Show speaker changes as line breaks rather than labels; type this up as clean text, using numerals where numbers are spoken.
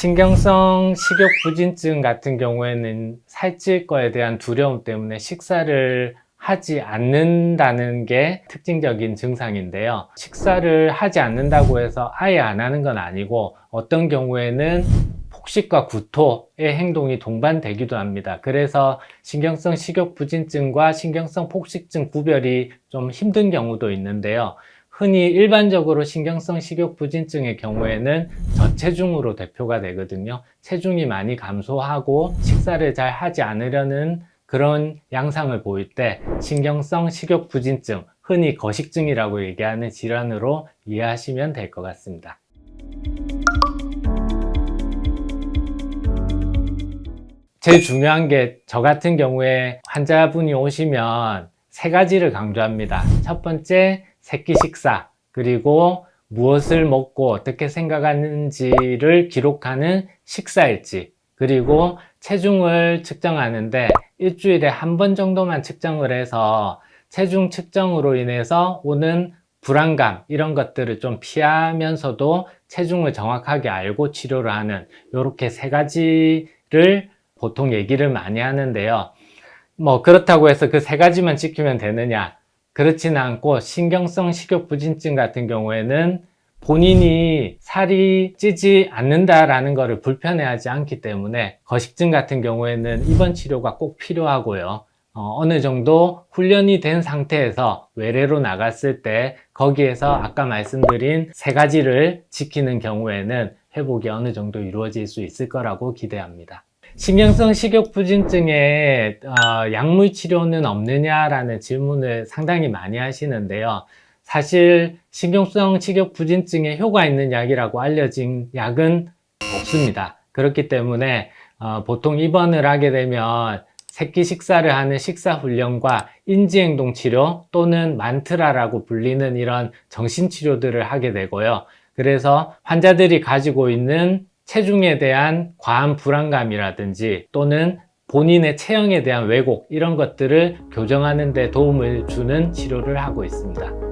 신경성 식욕부진증 같은 경우에는 살찔 거에 대한 두려움 때문에 식사를 하지 않는다는 게 특징적인 증상인데요. 식사를 하지 않는다고 해서 아예 안 하는 건 아니고 어떤 경우에는 폭식과 구토의 행동이 동반되기도 합니다. 그래서 신경성 식욕부진증과 신경성 폭식증 구별이 좀 힘든 경우도 있는데요. 흔히 일반적으로 신경성 식욕부진증의 경우에는 저체중으로 대표가 되거든요. 체중이 많이 감소하고 식사를 잘 하지 않으려는 그런 양상을 보일 때 신경성 식욕부진증, 흔히 거식증이라고 얘기하는 질환으로 이해하시면 될 것 같습니다. 제일 중요한 게 저 같은 경우에 환자분이 오시면 세 가지를 강조합니다. 첫 번째, 새끼 식사, 그리고 무엇을 먹고 어떻게 생각하는지를 기록하는 식사일지, 그리고 체중을 측정하는데 일주일에 한 번 정도만 측정을 해서 체중 측정으로 인해서 오는 불안감 이런 것들을 좀 피하면서도 체중을 정확하게 알고 치료를 하는 이렇게 세 가지를 보통 얘기를 많이 하는데요. 그렇다고 해서 그 세 가지만 지키면 되느냐? 그렇지는 않고 신경성 식욕부진증 같은 경우에는 본인이 살이 찌지 않는다라는 것을 불편해하지 않기 때문에 거식증 같은 경우에는 입원 치료가 꼭 필요하고요. 어느 정도 훈련이 된 상태에서 외래로 나갔을 때 거기에서 아까 말씀드린 세 가지를 지키는 경우에는 회복이 어느 정도 이루어질 수 있을 거라고 기대합니다. 신경성 식욕부진증에 약물 치료는 없느냐라는 질문을 상당히 많이 하시는데요. 사실 신경성 식욕부진증에 효과 있는 약이라고 알려진 약은 없습니다. 그렇기 때문에 보통 입원을 하게 되면 새끼 식사를 하는 식사훈련과 인지행동 치료 또는 만트라라고 불리는 이런 정신치료들을 하게 되고요. 그래서 환자들이 가지고 있는 체중에 대한 과한 불안감이라든지 또는 본인의 체형에 대한 왜곡 이런 것들을 교정하는 데 도움을 주는 치료를 하고 있습니다.